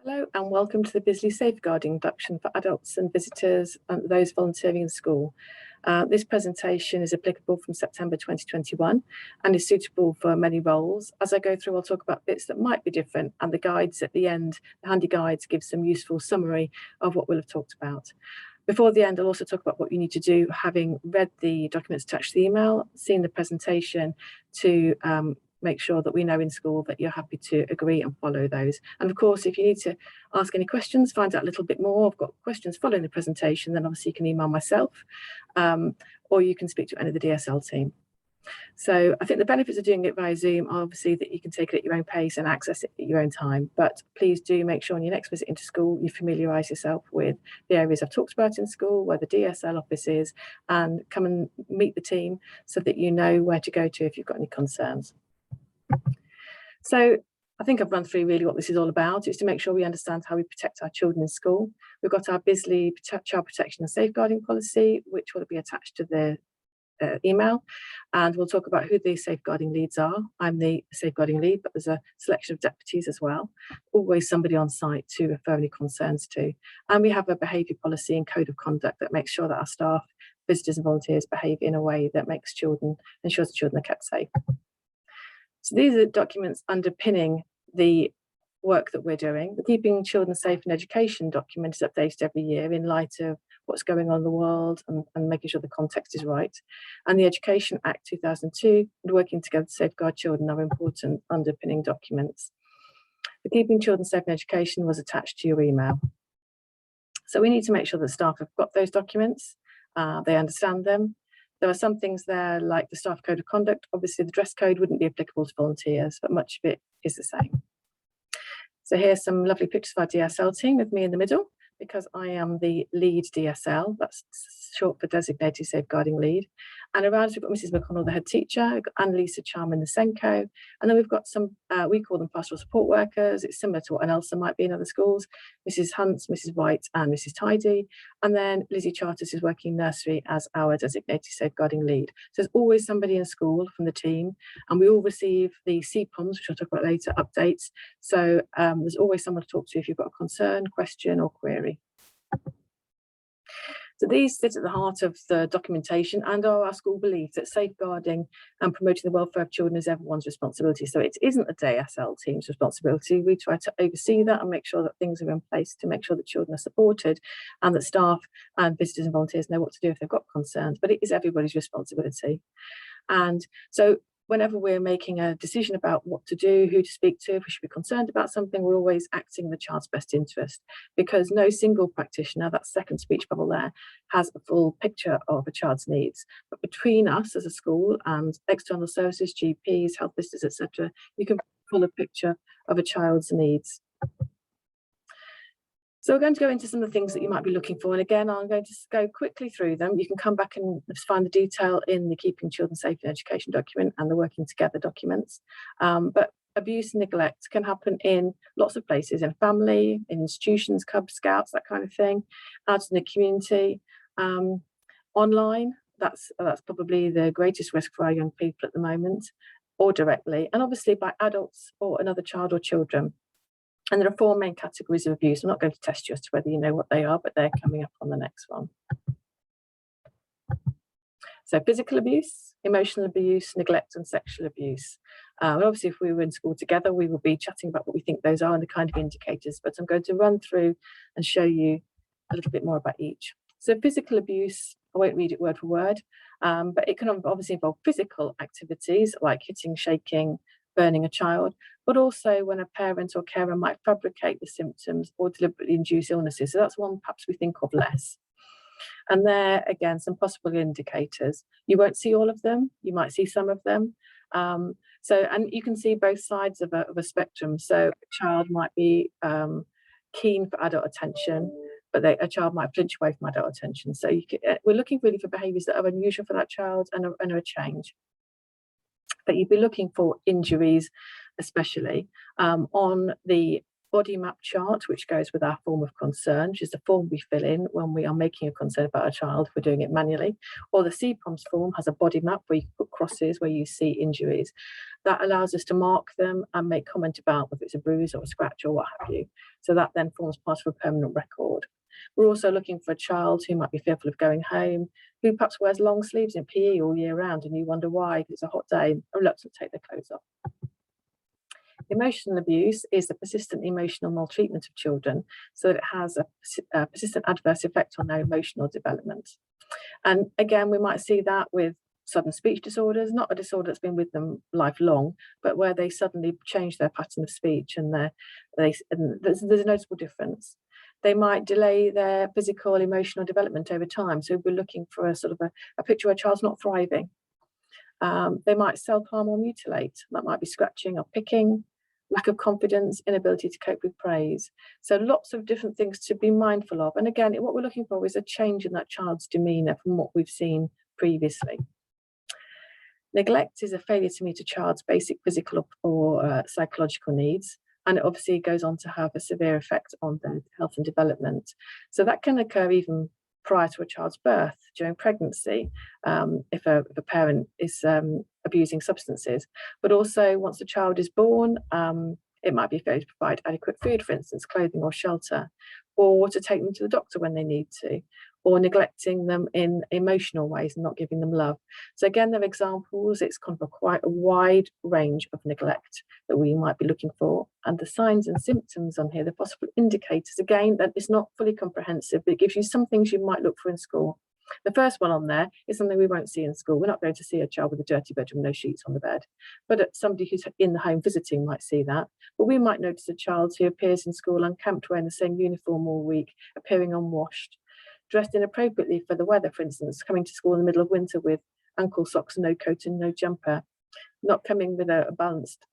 Hello and welcome to the Bisley Safeguarding Induction for adults and visitors and those volunteering in school. This presentation is applicable from September 2021 and is suitable for many roles. As I go through, I'll talk about bits that might be different, and the guides at the end, the handy guides, give some useful summary of what we'll have talked about. Before the end, I'll also talk about what you need to do, having read the documents attached to the email, seen the presentation, to make sure that we know in school that you're happy to agree and follow those. And of course, if you need to ask any questions, find out a little bit more, I've got questions following the presentation, then obviously you can email myself or you can speak to any of the DSL team. So I think the benefits of doing it via Zoom are obviously that you can take it at your own pace and access it at your own time. But please do make sure on your next visit into school, you familiarise yourself with the areas I've talked about in school, where the DSL office is, and come and meet the team so that you know where to go to if you've got any concerns. So I think I've run through really what this is all about. It's to make sure we understand how we protect our children in school. We've got our Bisley Child Protection and Safeguarding Policy, which will be attached to the email, and we'll talk about who the safeguarding leads are. I'm the safeguarding lead, but there's a selection of deputies as well, always somebody on site to refer any concerns to. And we have a behaviour policy and code of conduct that makes sure that our staff, visitors and volunteers behave in a way that ensures the children are kept safe. So these are documents underpinning the work that we're doing. The Keeping Children Safe in Education document is updated every year in light of what's going on in the world and making sure the context is right. And the Education Act 2002 and Working Together to Safeguard Children are important underpinning documents. The Keeping Children Safe in Education was attached to your email. So we need to make sure that staff have got those documents, they understand them. There are some things there like the staff code of conduct. Obviously the dress code wouldn't be applicable to volunteers, but much of it is the same. So here's some lovely pictures of our DSL team with me in the middle, because I am the lead DSL, that's short for Designated Safeguarding Lead. And around us we've got Mrs McConnell, the head teacher, we've got Annalisa Charman, the Senko, and then we've got some, we call them pastoral support workers. It's similar to what an ELSA might be in other schools, Mrs Hunts, Mrs White and Mrs Tidy. And then Lizzie Charters is working nursery as our Designated Safeguarding Lead. So there's always somebody in school from the team, and we all receive the CPOMs, which I'll talk about later, updates. So there's always someone to talk to if you've got a concern, question or query. So these sit at the heart of the documentation and are our school belief that safeguarding and promoting the welfare of children is everyone's responsibility. So it isn't the DSL team's responsibility. We try to oversee that and make sure that things are in place to make sure that children are supported and that staff and visitors and volunteers know what to do if they've got concerns, but it is everybody's responsibility. And so whenever we're making a decision about what to do, who to speak to, if we should be concerned about something, we're always acting in the child's best interest, because no single practitioner, that second speech bubble there, has a full picture of a child's needs. But between us as a school and external services, GPs, health visitors, etc., you can pull a picture of a child's needs. So we're going to go into some of the things that you might be looking for. And again, I'm going to go quickly through them. You can come back and find the detail in the Keeping Children Safe in Education document and the Working Together documents. But abuse and neglect can happen in lots of places, in family, in institutions, Cub Scouts, that kind of thing, out in the community, online. That's probably the greatest risk for our young people at the moment, or directly, and obviously by adults or another child or children. And there are four main categories of abuse. I'm not going to test you as to whether you know what they are, but they're coming up on the next one. So physical abuse, emotional abuse, neglect and sexual abuse. And obviously if we were in school together, we will be chatting about what we think those are and the kind of indicators, but I'm going to run through and show you a little bit more about each. So physical abuse, I won't read it word for word, but it can obviously involve physical activities like hitting, shaking, burning a child, but also when a parent or carer might fabricate the symptoms or deliberately induce illnesses. So that's one perhaps we think of less. And there, again, some possible indicators. You won't see all of them. You might see some of them. And you can see both sides of a spectrum. So a child might be keen for adult attention, but a child might flinch away from adult attention. So we're looking really for behaviours that are unusual for that child and are a change. But you'd be looking for injuries, especially on the body map chart, which goes with our form of concern, which is the form we fill in when we are making a concern about a child, if we're doing it manually. Or the CPOMS form has a body map where you can put crosses where you see injuries. That allows us to mark them and make comment about whether it's a bruise or a scratch or what have you. So that then forms part of a permanent record. We're also looking for a child who might be fearful of going home, who perhaps wears long sleeves in PE all year round, and you wonder why, because it's a hot day, and reluctant to take their clothes off. Emotional abuse is the persistent emotional maltreatment of children, so that it has a persistent adverse effect on their emotional development. And again, we might see that with sudden speech disorders, not a disorder that's been with them lifelong, but where they suddenly change their pattern of speech, and there's a noticeable difference. They might delay their physical, emotional development over time. So we're looking for a sort of a picture where a child's not thriving. They might self-harm or mutilate. That might be scratching or picking, lack of confidence, inability to cope with praise. So lots of different things to be mindful of. And again, what we're looking for is a change in that child's demeanour from what we've seen previously. Neglect is a failure to meet a child's basic physical or psychological needs. And it obviously goes on to have a severe effect on their health and development. So that can occur even prior to a child's birth, during pregnancy, if a parent is abusing substances. But also once the child is born, it might be failure to provide adequate food, for instance, clothing or shelter, or to take them to the doctor when they need to, or neglecting them in emotional ways and not giving them love. So again, there are examples. It's kind of quite a wide range of neglect that we might be looking for. And the signs and symptoms on here, the possible indicators, again, that it's not fully comprehensive, but it gives you some things you might look for in school. The first one on there is something we won't see in school. We're not going to see a child with a dirty bedroom, no sheets on the bed. But somebody who's in the home visiting might see that. But we might notice a child who appears in school unkempt, wearing the same uniform all week, appearing unwashed, dressed inappropriately for the weather, for instance, coming to school in the middle of winter with ankle socks, no coat and no jumper, not coming with a balanced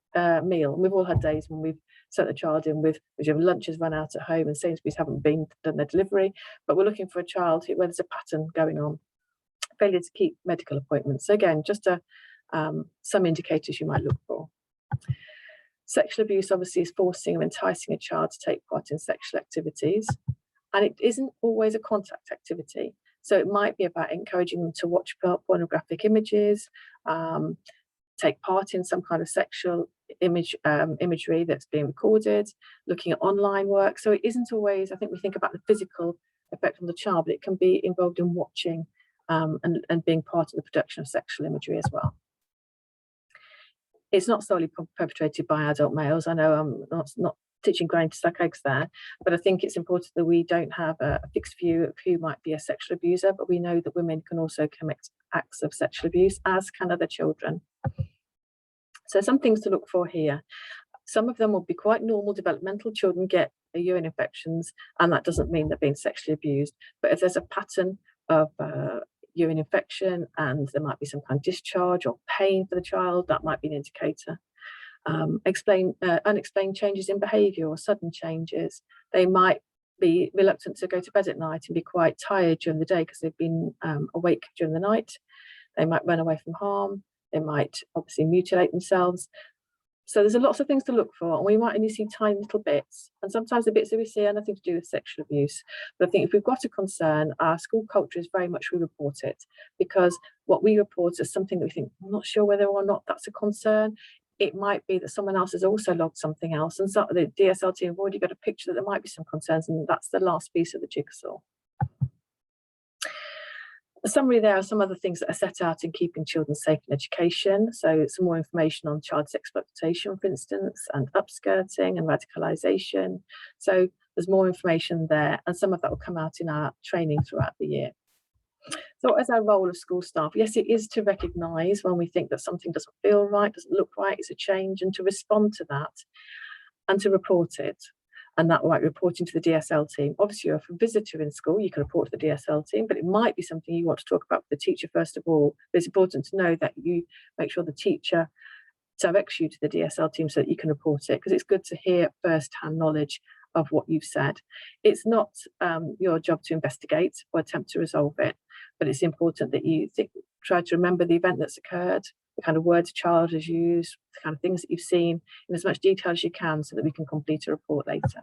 meal. And we've all had days when we've sent a child in with lunch has run out at home and Sainsbury's haven't done their delivery, but we're looking for a child where there's a pattern going on. Failure to keep medical appointments. So again, just some indicators you might look for. Sexual abuse obviously is forcing or enticing a child to take part in sexual activities. And it isn't always a contact activity. So it might be about encouraging them to watch pornographic images, take part in some kind of sexual imagery that's being recorded, looking at online work. So it isn't always, I think we think about the physical effect on the child, but it can be involved in watching and being part of the production of sexual imagery as well. It's not solely perpetrated by adult males. I know I'm not teaching grain to suck eggs there, but I think it's important that we don't have a fixed view of who might be a sexual abuser, but we know that women can also commit acts of sexual abuse, as can other children. So some things to look for here. Some of them will be quite normal developmental. Children get urine infections, and that doesn't mean they're being sexually abused. But if there's a pattern of urine infection and there might be some kind of discharge or pain for the child, that might be an indicator. Unexplained changes in behaviour or sudden changes. They might be reluctant to go to bed at night and be quite tired during the day because they've been awake during the night. They might run away from harm. They might obviously mutilate themselves. So there's lots of things to look for, and we might only see tiny little bits. And sometimes the bits that we see are nothing to do with sexual abuse. But I think if we've got a concern, our school culture is very much we report it, because what we report is something that we think, I'm not sure whether or not that's a concern. It might be that someone else has also logged something else, and so the DSL team have already got a picture that there might be some concerns, and that's the last piece of the jigsaw. A summary there are some other things that are set out in keeping children safe in education. So some more information on child exploitation, for instance, and upskirting and radicalisation. So there's more information there, and some of that will come out in our training throughout the year. So what is our role of school staff? Yes, it is to recognise when we think that something doesn't feel right, doesn't look right, it's a change, and to respond to that and to report it. And that might be reporting to the DSL team. Obviously, if you're a visitor in school, you can report to the DSL team, but it might be something you want to talk about with the teacher first of all. But it's important to know that you make sure the teacher directs you to the DSL team so that you can report it, because it's good to hear first-hand knowledge of what you've said. It's not your job to investigate or attempt to resolve it, but it's important that you try to remember the event that's occurred, the kind of words a child has used, the kind of things that you've seen in as much detail as you can so that we can complete a report later.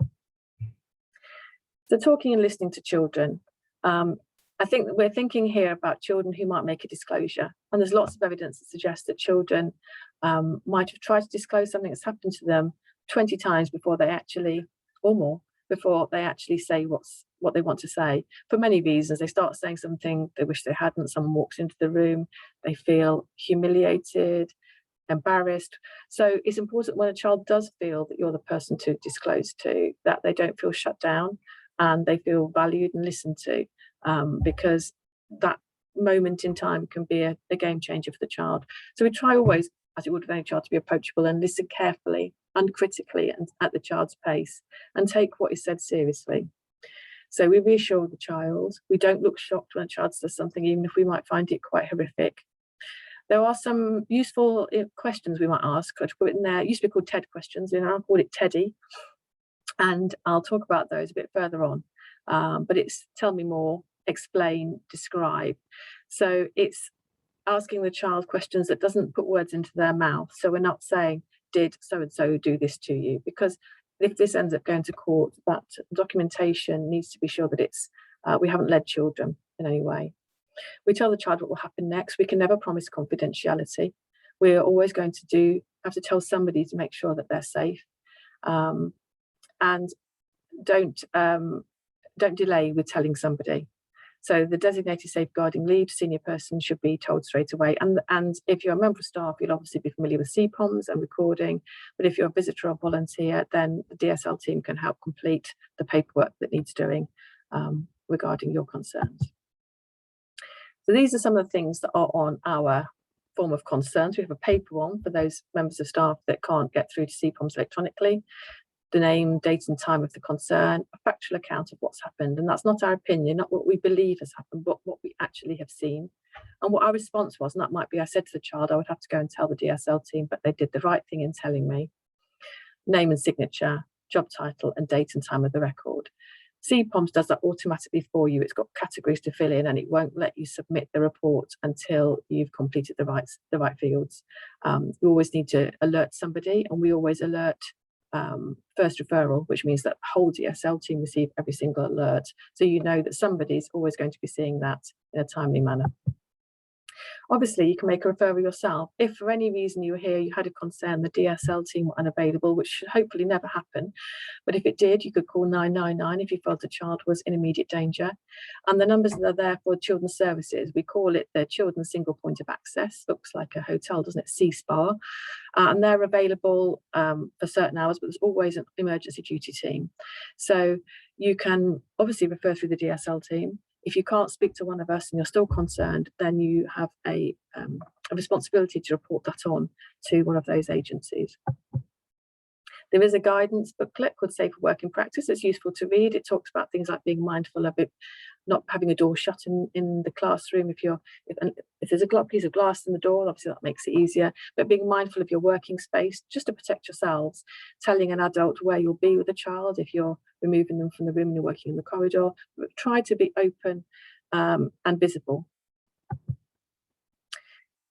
So talking and listening to children. I think that we're thinking here about children who might make a disclosure, and there's lots of evidence that suggests that children might have tried to disclose something that's happened to them 20 times before they actually, or more, before they actually say what they want to say. For many reasons, they start saying something they wish they hadn't. Someone walks into the room, they feel humiliated, embarrassed. So it's important when a child does feel that you're the person to disclose to, that they don't feel shut down and they feel valued and listened to, because that moment in time can be a game changer for the child. So we try always, as it would with any child, to be approachable and listen carefully, uncritically, and at the child's pace, and take what is said seriously. So we reassure the child. We don't look shocked when a child says something, even if we might find it quite horrific. There are some useful questions we might ask. I'd put it in there. It used to be called TED questions, and I'll call it Teddy. And I'll talk about those a bit further on. But it's tell me more, explain, describe. So it's asking the child questions that doesn't put words into their mouth. So we're not saying, did so-and-so do this to you? Because if this ends up going to court, that documentation needs to be sure that it's we haven't led children in any way. We tell the child what will happen next. We can never promise confidentiality. We're always going to have to tell somebody to make sure that they're safe. And don't delay with telling somebody. So the designated safeguarding lead, senior person, should be told straight away. And if you're a member of staff, you'll obviously be familiar with CPOMs and recording. But if you're a visitor or volunteer, then the DSL team can help complete the paperwork that needs doing regarding your concerns. So these are some of the things that are on our form of concerns. We have a paper one for those members of staff that can't get through to CPOMs electronically. The name, date and time of the concern, a factual account of what's happened. And that's not our opinion, not what we believe has happened, but what we actually have seen. And what our response was, and that might be, I said to the child, I would have to go and tell the DSL team, but they did the right thing in telling me. Name and signature, job title, and date and time of the record. CPOMs does that automatically for you. It's got categories to fill in, and it won't let you submit the report until you've completed the right fields. You always need to alert somebody, and we always alert first referral, which means that the whole DSL team receive every single alert. So you know that somebody's always going to be seeing that in a timely manner. Obviously, you can make a referral yourself. If for any reason you were here, you had a concern, the DSL team were unavailable, which should hopefully never happen. But if it did, you could call 999 if you felt a child was in immediate danger. And the numbers that are there for children's services, we call it the Children's Single Point of Access. Looks like a hotel, doesn't it? C-Spa. And they're available for certain hours, but there's always an emergency duty team. So you can obviously refer through the DSL team. If you can't speak to one of us and you're still concerned, then you have a responsibility to report that on to one of those agencies. There is a guidance booklet called Safer Working Practice. It's useful to read. It talks about things like being mindful of it, not having a door shut in the classroom. If there's a piece of glass in the door, obviously that makes it easier. But being mindful of your working space, just to protect yourselves. Telling an adult where you'll be with a child if you're removing them from the room and you're working in the corridor. But try to be open and visible.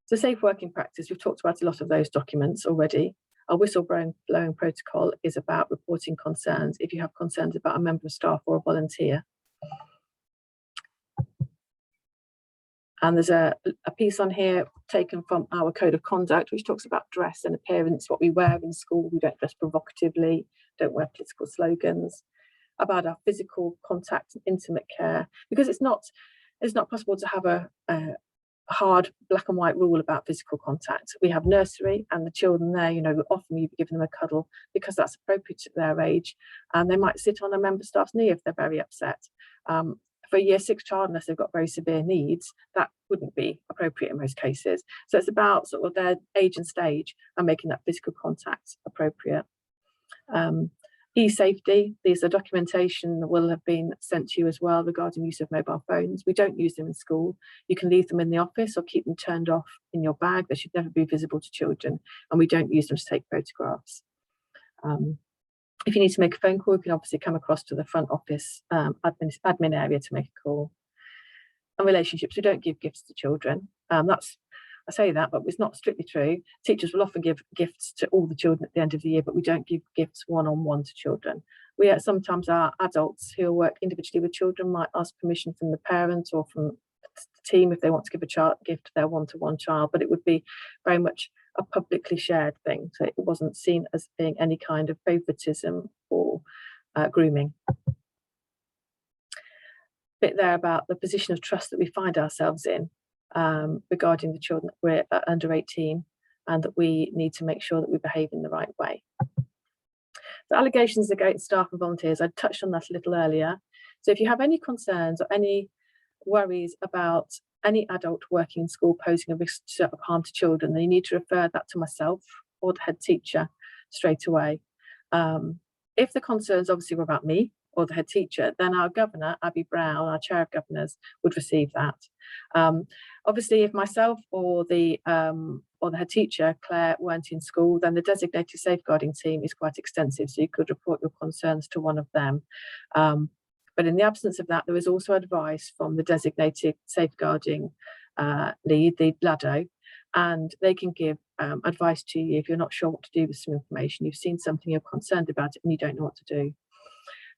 So safe working practice, we've talked about a lot of those documents already. Our whistleblowing protocol is about reporting concerns if you have concerns about a member of staff or a volunteer. And there's a piece on here taken from our code of conduct, which talks about dress and appearance, what we wear in school. We don't dress provocatively, don't wear political slogans. About our physical contact and intimate care, because it's not possible to have a hard black and white rule about physical contact. We have nursery and the children there, often you'd be giving them a cuddle because that's appropriate at their age, and they might sit on a member staff's knee if they're very upset. For a year 6 child, unless they've got very severe needs, that wouldn't be appropriate in most cases. So it's about sort of their age and stage and making that physical contact appropriate. E-safety, these are documentation that will have been sent to you as well regarding use of mobile phones. We don't use them in school. You can leave them in the office or keep them turned off in your bag. They should never be visible to children, and we don't use them to take photographs. If you need to make a phone call, you can obviously come across to the front office admin area to make a call. And relationships, we don't give gifts to children. That's I say that, but it's not strictly true. Teachers will often give gifts to all the children at the end of the year, but we don't give gifts one-on-one to children. Sometimes our adults who work individually with children might ask permission from the parents or from the team if they want to give a gift to their one-to-one child, but it would be very much a publicly shared thing. So it wasn't seen as being any kind of favoritism or grooming. Bit there about the position of trust that we find ourselves in regarding the children that we're under 18, and that we need to make sure that we behave in the right way. So allegations against staff and volunteers, I touched on that a little earlier. So if you have any concerns or any worries about any adult working in school posing a risk of harm to children, then you need to refer that to myself or the head teacher straight away. If the concerns obviously were about me or the head teacher, then our governor, Abby Brown, our chair of governors, would receive that. Obviously, if myself or the head teacher, Claire, weren't in school, then the designated safeguarding team is quite extensive, so you could report your concerns to one of them. But in the absence of that, there is also advice from the designated safeguarding lead, the LADO, and they can give advice to you if you're not sure what to do with some information, you've seen something, you're concerned about it, and you don't know what to do.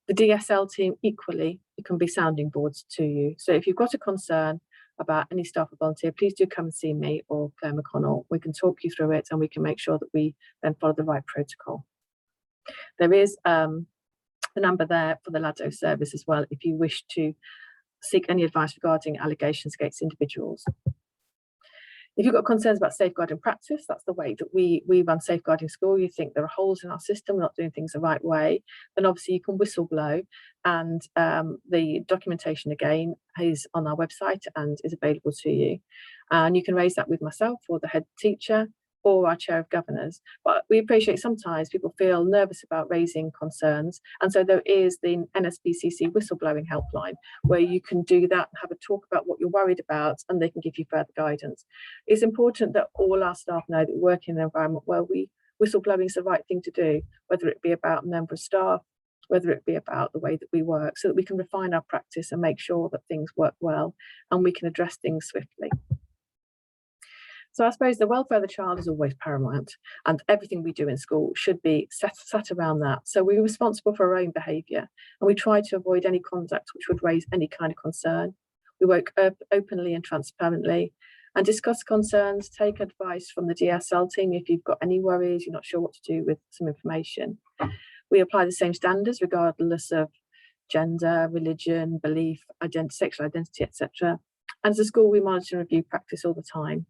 The DSL team, equally, it can be sounding boards to you. So if you've got a concern about any staff or volunteer, please do come and see me or Claire McConnell. We can talk you through it and we can make sure that we then follow the right protocol. There is the number there for the LADO service as well if you wish to seek any advice regarding allegations against individuals. If you've got concerns about safeguarding practice, that's the way that we run safeguarding school. You think there are holes in our system, we're not doing things the right way, then obviously you can whistle blow, and the documentation again is on our website and is available to you. And you can raise that with myself or the head teacher or our chair of governors. But we appreciate sometimes people feel nervous about raising concerns, and so there is the NSPCC whistleblowing helpline where you can do that and have a talk about what you're worried about, and they can give you further guidance. It's important that all our staff know that we work in an environment where whistleblowing is the right thing to do, whether it be about a member of staff, whether it be about the way that we work, so that we can refine our practice and make sure that things work well and we can address things swiftly. So I suppose the welfare of the child is always paramount, and everything we do in school should be sat around that. So we're responsible for our own behaviour, and we try to avoid any conduct which would raise any kind of concern. We work openly and transparently and discuss concerns, take advice from the DSL team if you've got any worries, you're not sure what to do with some information. We apply the same standards regardless of gender, religion, belief, sexual identity, etc. And as a school, we monitor and review practice all the time.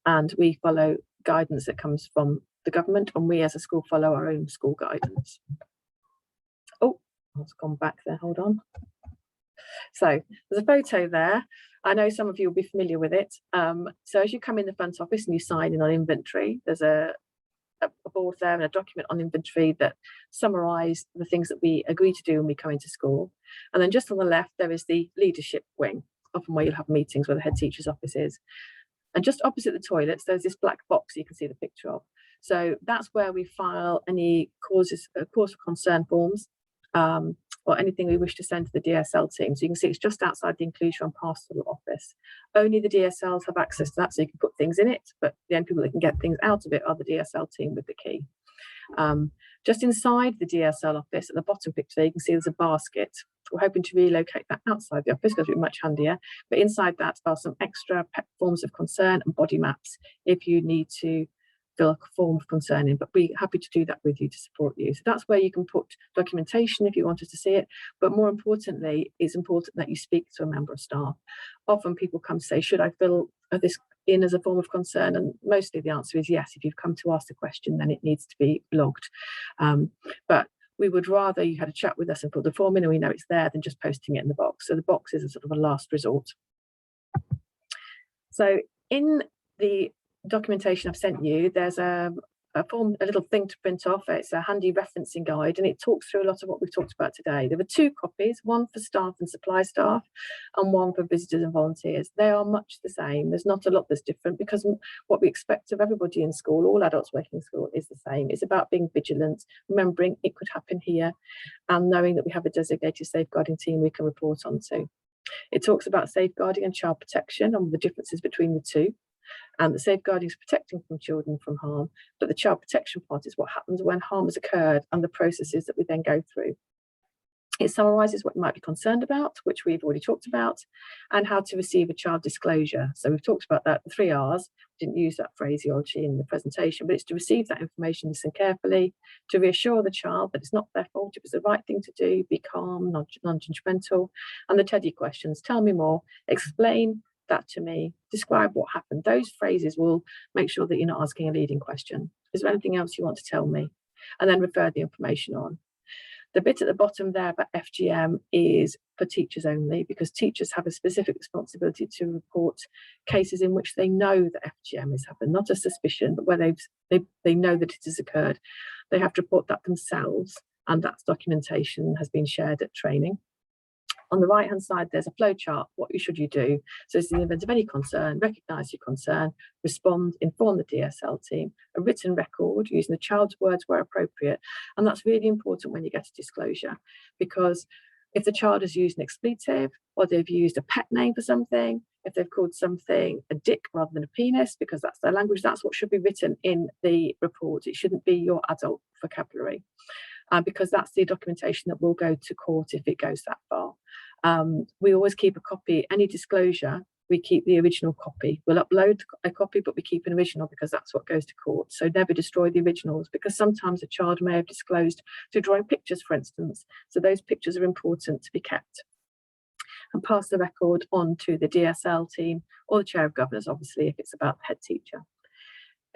And we follow guidance that comes from the government, and we as a school follow our own school guidance. Oh, it's gone back there, hold on. So there's a photo there. I know some of you will be familiar with it. So as you come in the front office and you sign in on inventory, there's a board there and a document on inventory that summarise the things that we agree to do when we come into school. And then just on the left, there is the leadership wing, often where you'll have meetings where the head teacher's office is. And just opposite the toilets, there's this black box you can see the picture of. So that's where we file any cause of concern forms or anything we wish to send to the DSL team. So you can see it's just outside the inclusion and pastoral office. Only the DSLs have access to that, so you can put things in it, but the only people that can get things out of it are the DSL team with the key. Just inside the DSL office, at the bottom picture, you can see there's a basket. We're hoping to relocate that outside the office because it'll be much handier. But inside that are some extra forms of concern and body maps if you need to fill a form of concern in. But we're happy to do that with you to support you. So that's where you can put documentation if you wanted to see it. But more importantly, it's important that you speak to a member of staff. Often people come to say, should I fill this in as a form of concern? And mostly the answer is yes. If you've come to ask the question, then it needs to be logged. But we would rather you had a chat with us and put the form in and we know it's there than just posting it in the box. So the box is a sort of a last resort. So in the documentation I've sent you, there's a form, a little thing to print off. It's a handy referencing guide and it talks through a lot of what we've talked about today. There were 2 copies, one for staff and supply staff and one for visitors and volunteers. They are much the same. There's not a lot that's different because what we expect of everybody in school, all adults working in school, is the same. It's about being vigilant, remembering it could happen here, and knowing that we have a designated safeguarding team we can report on to. It talks about safeguarding and child protection and the differences between the two. And the safeguarding is protecting from children from harm, but the child protection part is what happens when harm has occurred and the processes that we then go through. It summarises what you might be concerned about, which we've already talked about, and how to receive a child disclosure. So we've talked about that, the 3 R's. Didn't use that phraseology in the presentation, but it's to receive that information, listen carefully, to reassure the child that it's not their fault, it was the right thing to do, be calm, non-judgmental, and the Teddy questions, tell me more, explain that to me, describe what happened. Those phrases will make sure that you're not asking a leading question. Is there anything else you want to tell me? And then refer the information on. The bit at the bottom there about FGM is for teachers only, because teachers have a specific responsibility to report cases in which they know that FGM has happened, not a suspicion, but where they know that it has occurred. They have to report that themselves, and that documentation has been shared at training. On the right-hand side, there's a flow chart. What should you do? So it's in the event of any concern, recognise your concern, respond, inform the DSL team, a written record using the child's words where appropriate. And that's really important when you get a disclosure, because if the child has used an expletive, or they've used a pet name for something, if they've called something a dick rather than a penis, because that's their language, that's what should be written in the report. It shouldn't be your adult vocabulary. Because that's the documentation that will go to court if it goes that far. We always keep a copy, any disclosure, we keep the original copy. We'll upload a copy, but we keep an original because that's what goes to court. So never destroy the originals, because sometimes a child may have disclosed through drawing pictures, for instance. So those pictures are important to be kept. And pass the record on to the DSL team or the chair of governors, obviously, if it's about the head teacher.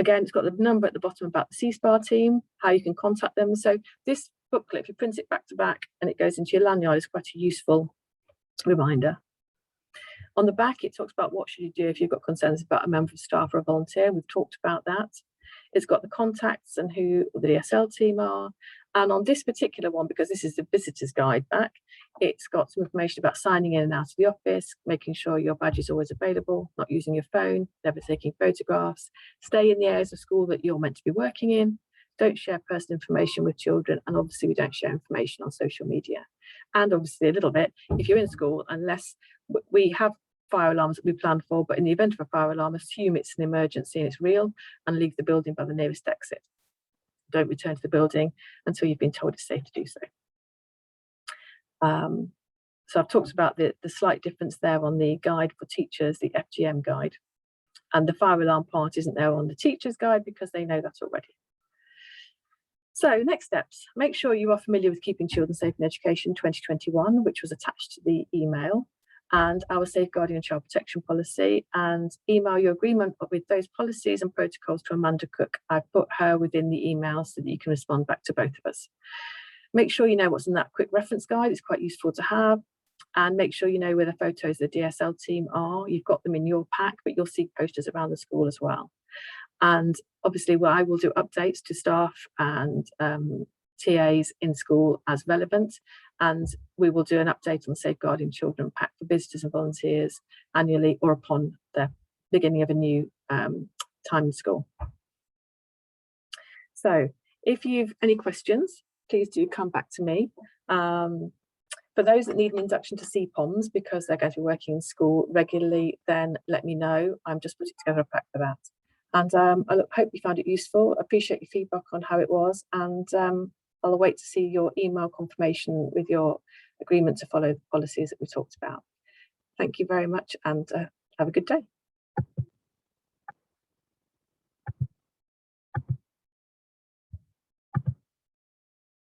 Again, it's got the number at the bottom about the CSPAR team, how you can contact them. So this booklet, if you print it back to back and it goes into your lanyard, is quite a useful reminder. On the back, it talks about what should you do if you've got concerns about a member of staff or a volunteer. We've talked about that. It's got the contacts and who the DSL team are. And on this particular one, because this is the visitor's guide back, it's got some information about signing in and out of the office, making sure your badge is always available, not using your phone, never taking photographs, stay in the areas of school that you're meant to be working in, don't share personal information with children, and obviously we don't share information on social media. And obviously a little bit, if you're in school, unless we have fire alarms that we plan for, but in the event of a fire alarm, assume it's an emergency and it's real, and leave the building by the nearest exit. Don't return to the building until you've been told it's safe to do so. So I've talked about the slight difference there on the guide for teachers, the FGM guide, and the fire alarm part isn't there on the teacher's guide because they know that already. So next steps, make sure you are familiar with Keeping Children Safe in Education 2021, which was attached to the email, and our safeguarding and child protection policy, and email your agreement with those policies and protocols to Amanda Cook. I've put her within the email so that you can respond back to both of us. Make sure you know what's in that quick reference guide. It's quite useful to have. And make sure you know where the photos of the DSL team are. You've got them in your pack, but you'll see posters around the school as well. And obviously, I will do updates to staff and TAs in school as relevant. And we will do an update on the Safeguarding Children pack for visitors and volunteers annually or upon the beginning of a new time in school. So if you've any questions, please do come back to me. For those that need an induction to CPOMs because they're going to be working in school regularly, then let me know. I'm just putting together a pack for that. And I hope you found it useful. Appreciate your feedback on how it was. And I'll await to see your email confirmation with your agreement to follow the policies that we talked about. Thank you very much and have a good day.